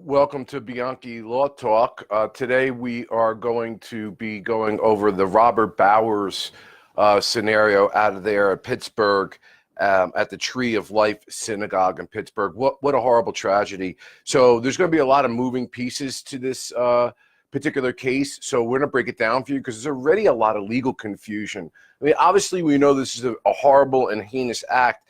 Welcome to Bianchi Law Talk. Today we are going to be going over the Robert Bowers scenario out of there at Pittsburgh, at the Tree of Life Synagogue in Pittsburgh. What a horrible tragedy. So there's going to be a lot of moving pieces to this particular case. So we're going to break it down for you because there's already a lot of legal confusion. I mean, obviously we know this is a horrible and heinous act.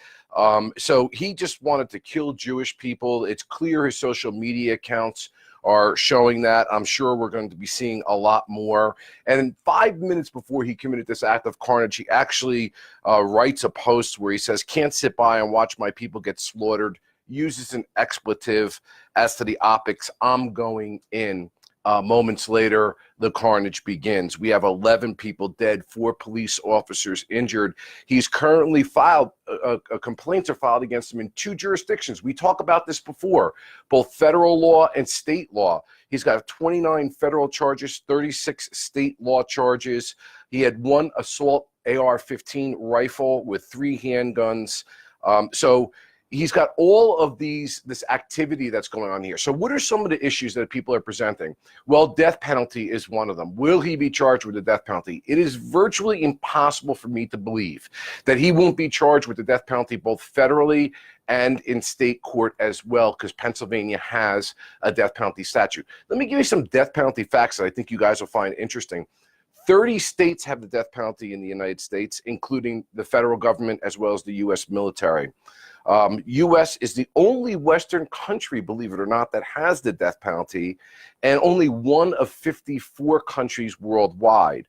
So he just wanted to kill Jewish people. It's clear his social media accounts are showing that. I'm sure we're going to be seeing a lot more. And 5 minutes before he committed this act of carnage, he actually writes a post where he says, "Can't sit by and watch my people get slaughtered," uses an expletive as to the optics, "I'm going in." Moments later, the carnage begins. We have 11 people dead, 4 police officers injured. He's currently filed, complaints are filed against him in 2 jurisdictions. We talked about this before, both federal law and state law. He's got 29 federal charges, 36 state law charges. He had 1 assault AR-15 rifle with 3 handguns. So he's got all of this activity that's going on here. So what are some of the issues that people are presenting? Well, death penalty is one of them. Will he be charged with the death penalty? It is virtually impossible for me to believe that he won't be charged with the death penalty both federally and in state court as well, because Pennsylvania has a death penalty statute. Let me give you some death penalty facts that I think you guys will find interesting. 30 states have the death penalty in the United States, including the federal government as well as the U.S. military. U.S. is the only Western country, believe it or not, that has the death penalty, and only 1 of 54 countries worldwide.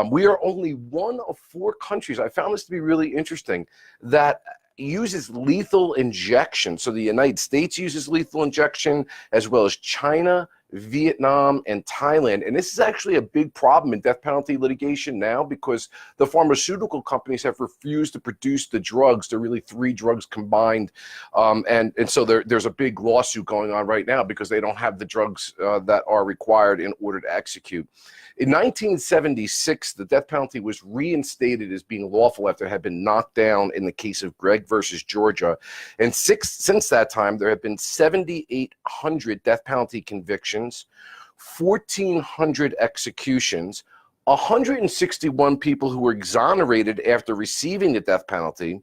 We are only 1 of 4 countries, I found this to be really interesting, that uses lethal injection. So the United States uses lethal injection, as well as China, Vietnam, and Thailand. And this is actually a big problem in death penalty litigation now because the pharmaceutical companies have refused to produce the drugs. They're really 3 drugs combined. And so there's a big lawsuit going on right now because they don't have the drugs that are required in order to execute. In 1976, the death penalty was reinstated as being lawful after it had been knocked down in the case of Gregg versus Georgia. And since that time, there have been 7,800 death penalty convictions, 1,400 executions, 161 people who were exonerated after receiving the death penalty.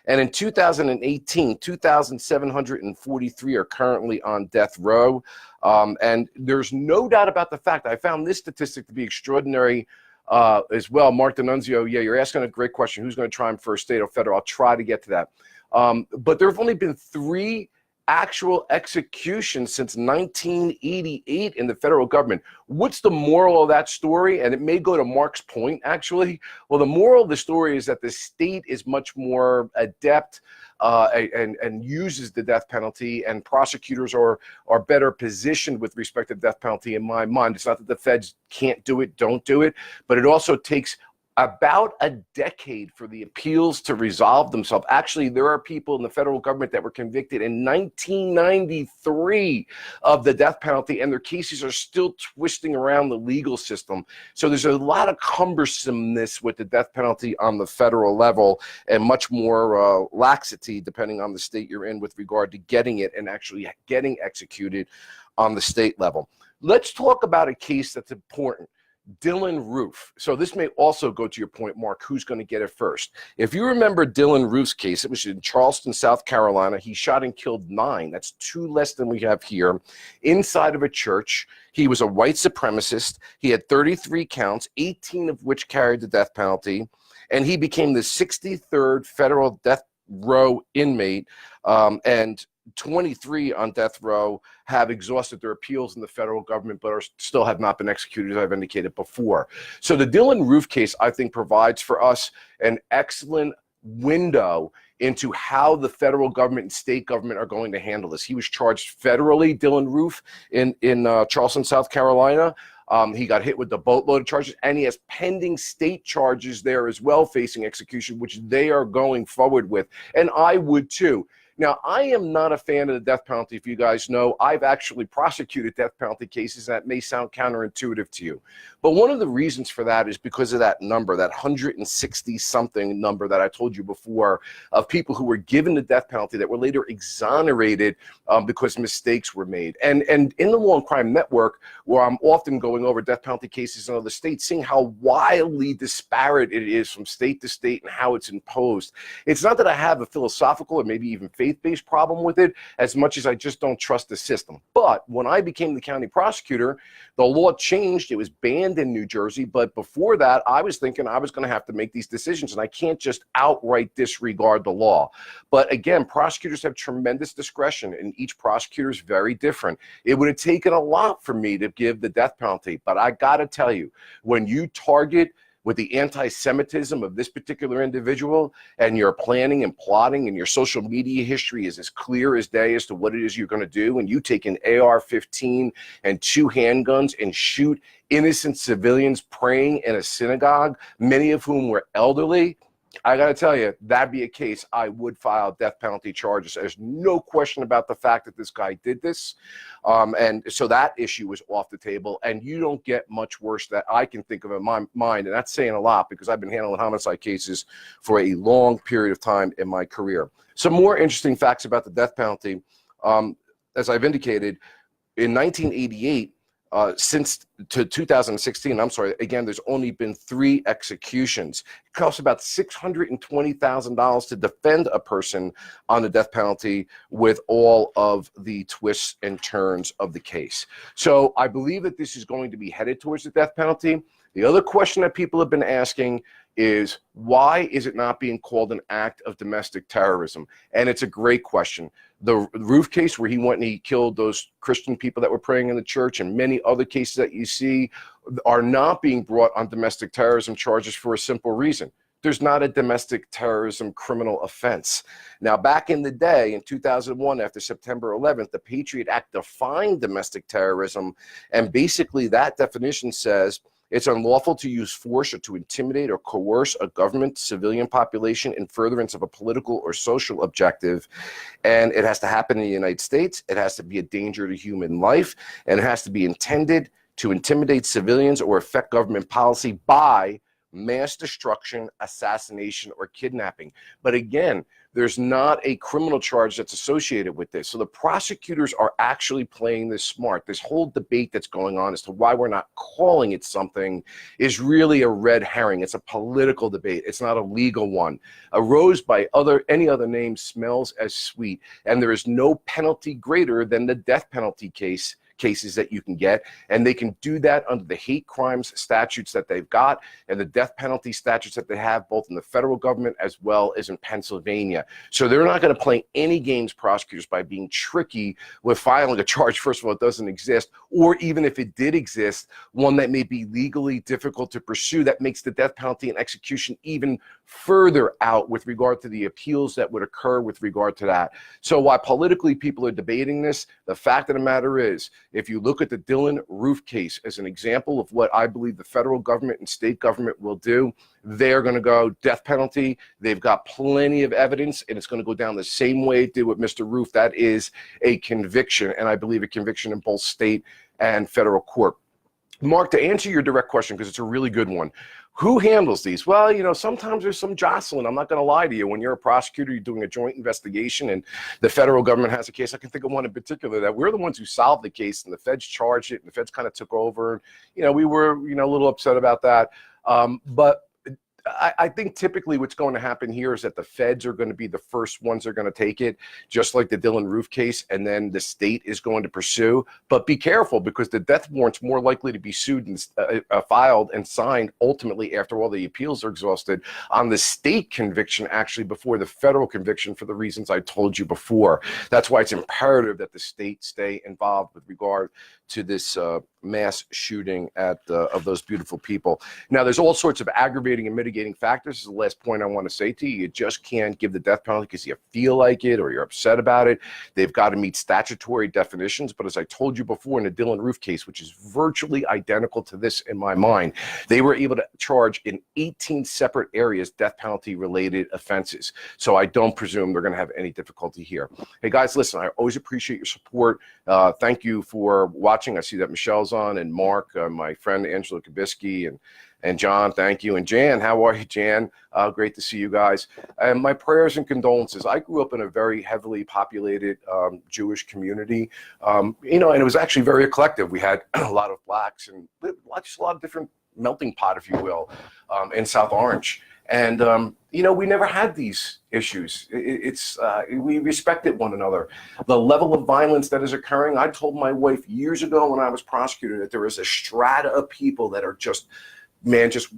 And in 2018, 2,743 are currently on death row. And there's no doubt about the fact, I found this statistic to be extraordinary as well. Mark D'Annunzio, yeah, you're asking a great question. Who's going to try him first, state or federal? I'll try to get to that. But there have only been 3 actual executions since 1988 in the federal government. What's the moral of that story? And it may go to Mark's point, actually. Well, the moral of the story is that the state is much more adept and uses the death penalty, and prosecutors are better positioned with respect to death penalty in my mind. It's not that the feds can't do it, don't do it, but it also takes about a decade for the appeals to resolve themselves. Actually, there are people in the federal government that were convicted in 1993 of the death penalty, and their cases are still twisting around the legal system. So there's a lot of cumbersomeness with the death penalty on the federal level, and much more laxity depending on the state you're in with regard to getting it and actually getting executed on the state level. Let's talk about a case that's important. Dylann Roof. So this may also go to your point, Mark, who's going to get it first. If you remember Dylann Roof's case, it was in Charleston, South Carolina. He shot and killed 9. That's 2 less than we have here, inside of a church. He was a white supremacist. He had 33 counts, 18 of which carried the death penalty. And he became the 63rd federal death row inmate, and 23 on death row have exhausted their appeals in the federal government, but still have not been executed, as I've indicated before. So the Dylann Roof case, I think, provides for us an excellent window into how the federal government and state government are going to handle this. He was charged federally, Dylann Roof, in Charleston, South Carolina. He got hit with the boatload of charges, and he has pending state charges there as well, facing execution, which they are going forward with. And I would too. Now, I am not a fan of the death penalty. If you guys know, I've actually prosecuted death penalty cases. That may sound counterintuitive to you. But one of the reasons for that is because of that number, that 160-something number that I told you before, of people who were given the death penalty that were later exonerated because mistakes were made. And in the Law and Crime Network, where I'm often going over death penalty cases in other states, seeing how wildly disparate it is from state to state and how it's imposed. It's not that I have a philosophical or maybe even faith-based problem with it, as much as I just don't trust the system. But when I became the county prosecutor, the law changed. It was banned in New Jersey. But before that, I was thinking I was going to have to make these decisions, and I can't just outright disregard the law. But again, prosecutors have tremendous discretion, and each prosecutor is very different. It would have taken a lot for me to give the death penalty. But I got to tell you, when you target with the anti-Semitism of this particular individual, and you're planning and plotting, and your social media history is as clear as day as to what it is you're going to do, and you take an AR-15 and 2 handguns and shoot innocent civilians praying in a synagogue, many of whom were elderly, I got to tell you, that'd be a case I would file death penalty charges. There's no question about the fact that this guy did this. And so that issue was off the table. And you don't get much worse that I can think of in my mind. And that's saying a lot, because I've been handling homicide cases for a long period of time in my career. Some more interesting facts about the death penalty. As I've indicated, in 1988, since to 2016, I'm sorry, again, there's only been 3 executions. It costs about $620,000 to defend a person on the death penalty with all of the twists and turns of the case. So I believe that this is going to be headed towards the death penalty. The other question that people have been asking is, why is it not being called an act of domestic terrorism? And it's a great question. The Roof case, where he went and he killed those Christian people that were praying in the church, and many other cases that you see, are not being brought on domestic terrorism charges for a simple reason. There's not a domestic terrorism criminal offense. Now, back in the day, in 2001, after September 11th, the Patriot Act defined domestic terrorism, and basically that definition says it's unlawful to use force or to intimidate or coerce a government, civilian population in furtherance of a political or social objective. And it has to happen in the United States. It has to be a danger to human life. And it has to be intended to intimidate civilians or affect government policy by mass destruction, assassination, or kidnapping. But again, there's not a criminal charge that's associated with this. So the prosecutors are actually playing this smart. This whole debate that's going on as to why we're not calling it something is really a red herring. It's a political debate. It's not a legal one. A rose by any other name smells as sweet, and there is no penalty greater than the death penalty cases that you can get, and they can do that under the hate crimes statutes that they've got and the death penalty statutes that they have both in the federal government as well as in Pennsylvania. So they're not going to play any games, prosecutors, by being tricky with filing a charge. First of all, it doesn't exist, or even if it did exist, one that may be legally difficult to pursue, that makes the death penalty and execution even further out with regard to the appeals that would occur with regard to that. So while politically people are debating this, the fact of the matter is, if you look at the Dylan Roof case as an example of what I believe the federal government and state government will do, they're going to go death penalty. They've got plenty of evidence, and it's going to go down the same way it did with Mr. Roof. That is a conviction, and I believe a conviction in both state and federal court. Mark, to answer your direct question, because it's a really good one, who handles these? Well, you know, sometimes there's some jostling. I'm not going to lie to you. When you're a prosecutor, you're doing a joint investigation, and the federal government has a case. I can think of one in particular that we're the ones who solved the case, and the feds charged it, and the feds kind of took over. You know, we were, you know, a little upset about that. But I think typically what's going to happen here is that the feds are going to be the first ones that are going to take it, just like the Dylan Roof case, and then the state is going to pursue. But be careful, because the death warrant's more likely to be sued and filed and signed ultimately after all the appeals are exhausted on the state conviction, actually, before the federal conviction, for the reasons I told you before. That's why it's imperative that the state stay involved with regard to this mass shooting of those beautiful people. Now, there's all sorts of aggravating and mitigating factors. This is the last point I want to say to you. You just can't give the death penalty because you feel like it or you're upset about it. They've got to meet statutory definitions. But as I told you before in the Dylan Roof case, which is virtually identical to this in my mind, they were able to charge in 18 separate areas death penalty related offenses. So I don't presume they're going to have any difficulty here. Hey guys, listen, I always appreciate your support. Thank you for watching. I see that Michelle's on, and Mark, my friend Angela Kabisky, and John, thank you. And Jan, how are you, Jan? Great to see you guys. And my prayers and condolences. I grew up in a very heavily populated Jewish community, and it was actually very eclectic. We had a lot of blacks and just a lot of different melting pot, if you will, in South Orange. And, we never had these issues. We respected one another. The level of violence that is occurring, I told my wife years ago when I was prosecutor that there is a strata of people that are just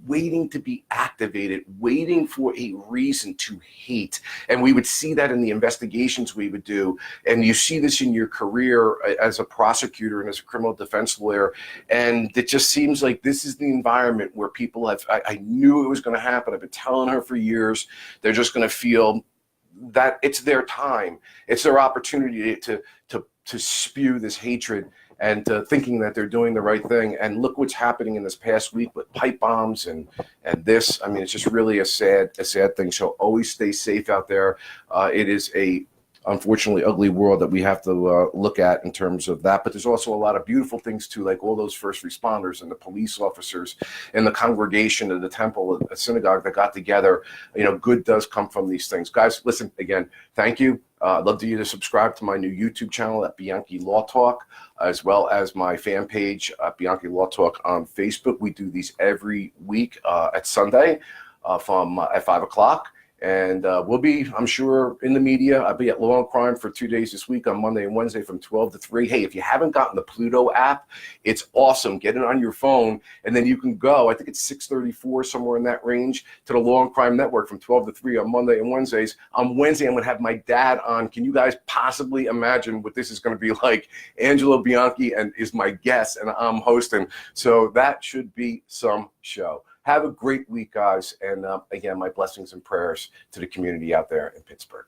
waiting to be activated, waiting for a reason to hate. And we would see that in the investigations we would do. And you see this in your career as a prosecutor and as a criminal defense lawyer. And it just seems like this is the environment where people I knew it was going to happen. I've been telling her for years. They're just going to feel that it's their time. It's their opportunity to spew this hatred and thinking that they're doing the right thing. And look what's happening in this past week with pipe bombs and this. I mean, it's just really a sad thing. So always stay safe out there. It is a unfortunately ugly world that we have to look at in terms of that. But there's also a lot of beautiful things too, like all those first responders and the police officers and the congregation of the temple, a synagogue that got together. Good does come from these things. Guys, listen, again, thank you. I'd love you to subscribe to my new YouTube channel at Bianchi Law Talk, as well as my fan page, Bianchi Law Talk on Facebook. We do these every week at Sunday at 5 o'clock. And we'll be, I'm sure, in the media. I'll be at Law and Crime for 2 days this week on Monday and Wednesday from 12 to 3. Hey, if you haven't gotten the Pluto app, it's awesome. Get it on your phone, and then you can go, I think it's 6:34, somewhere in that range, to the Law and Crime Network from 12 to 3 on Monday and Wednesdays. On Wednesday, I'm going to have my dad on. Can you guys possibly imagine what this is going to be like? Angelo Bianchi is my guest, and I'm hosting. So that should be some show. Have a great week, guys. And again, my blessings and prayers to the community out there in Pittsburgh.